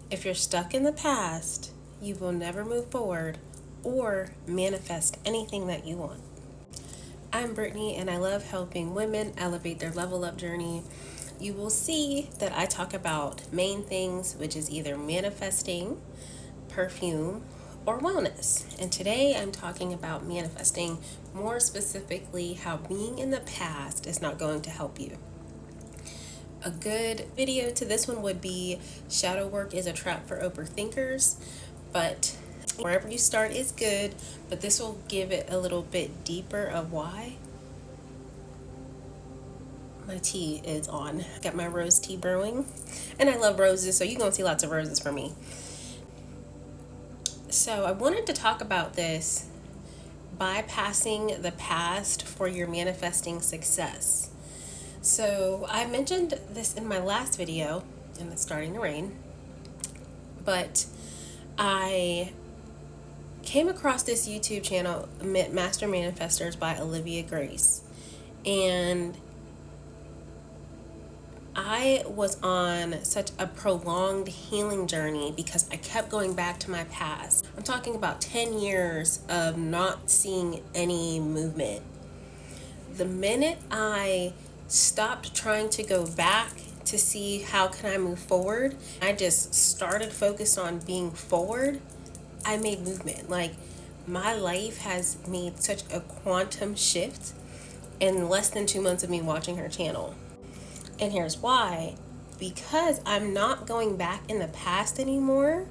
If you're stuck in the past, you will never move forward or manifest anything that you want. I'm Brittany, and I love helping women elevate their level up journey. You will see that I talk about main things, which is either manifesting, perfume, or wellness. And today I'm talking about manifesting, more specifically how being in the past is not going to help you. A good video to this one would be shadow work is a trap for overthinkers, but wherever you start is good, but this will give it a little bit deeper of why. My tea is on. Got my rose tea brewing, and I love roses, so you're gonna see lots of roses from me. So I wanted to talk about this, bypassing the past for your manifesting success. So I mentioned this in my last video, and it's starting to rain, but I came across this YouTube channel, Master Manifestors by Olivia Grace, and I was on such a prolonged healing journey because I kept going back to my past. I'm talking about 10 years of not seeing any movement. The minute I stopped trying to go back to see how can I move forward, I just started focused on being forward, I made movement. Like, my life has made such a quantum shift in less than 2 months of me watching her channel. And here's why. Because I'm not going back in the past anymore,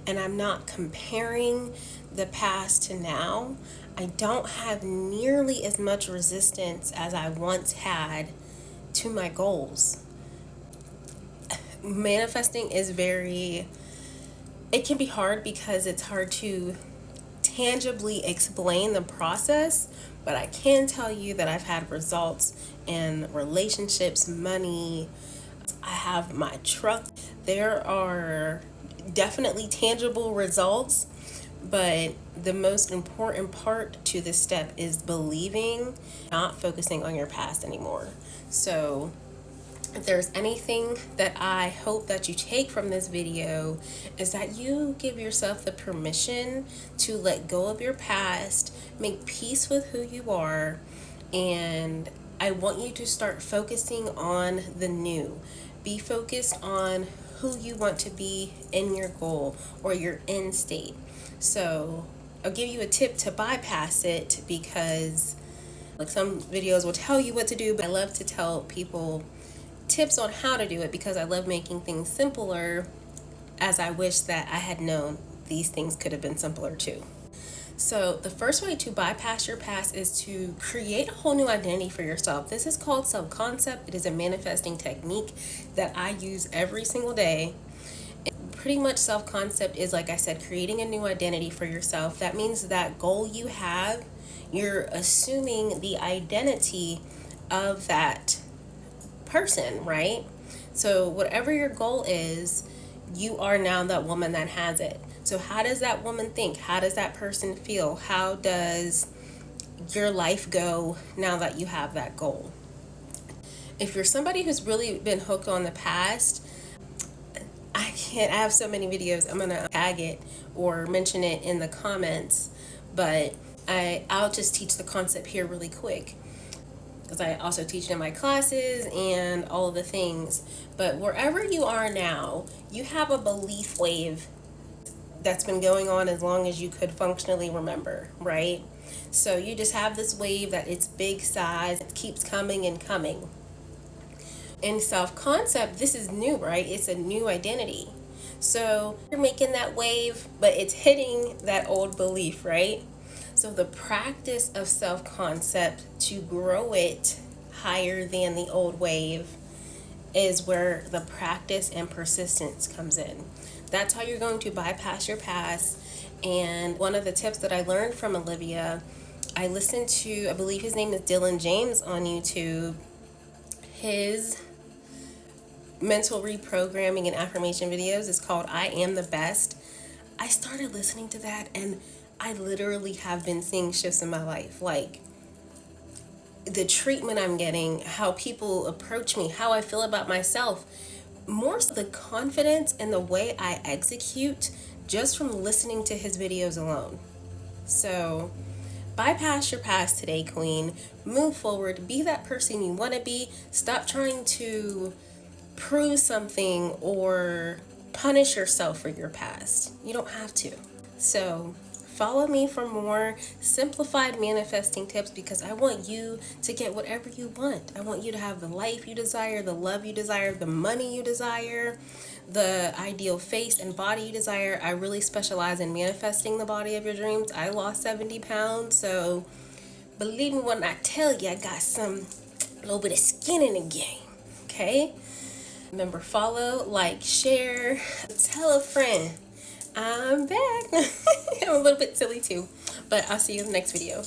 and I'm not comparing the past to now, I don't have nearly as much resistance as I once had to my goals. Manifesting is it can be hard because it's hard to tangibly explain the process, but I can tell you that I've had results in relationships, money. I have my truck. There are definitely tangible results, but the most important part to this step is believing, not focusing on your past anymore. So if there's anything that I hope that you take from this video, is that you give yourself the permission to let go of your past, make peace with who you are, and I want you to start focusing on the new. Be focused on who you want to be in your goal or your end state. So I'll give you a tip to bypass it, because like some videos will tell you what to do, but I love to tell people tips on how to do it because I love making things simpler, as I wish that I had known these things could have been simpler too. So the first way to bypass your past is to create a whole new identity for yourself. This is called self-concept. It is a manifesting technique that I use every single day. And pretty much self-concept is, like I said, creating a new identity for yourself. That means that goal you have, you're assuming the identity of that person, right? So whatever your goal is, you are now that woman that has it. So how does that woman think? How does that person feel? How does your life go now that you have that goal? If you're somebody who's really been hooked on the past, I have so many videos. I'm gonna tag it or mention it in the comments, but I'll just teach the concept here really quick, because I also teach it in my classes and all of the things. But wherever you are now, you have a belief wave that's been going on as long as you could functionally remember, right? So you just have this wave that it's big size, it keeps coming and coming. In self-concept, this is new, right? It's a new identity. So you're making that wave, but it's hitting that old belief, right? So the practice of self-concept to grow it higher than the old wave is where the practice and persistence comes in. That's how you're going to bypass your past. And one of the tips that I learned from Olivia, I listened to, I believe his name is Dylan James on YouTube. His mental reprogramming and affirmation videos is called I Am the Best. I started listening to that, and I literally have been seeing shifts in my life. Like, the treatment I'm getting, how people approach me, how I feel about myself. more so the confidence and the way I execute just from listening to his videos alone. So bypass your past today, queen. Move forward. Be that person you want to be. Stop trying to prove something or punish yourself for your past. You don't have to. So follow me for more simplified manifesting tips, because I want you to get whatever you want. I want you to have the life you desire, the love you desire, the money you desire, the ideal face and body you desire. I really specialize in manifesting the body of your dreams. I lost 70 pounds, so believe me when I tell you I got some little bit of skin in the game. Okay? Remember, follow, like, share, tell a friend. I'm back. I'm a little bit silly too, but I'll see you in the next video.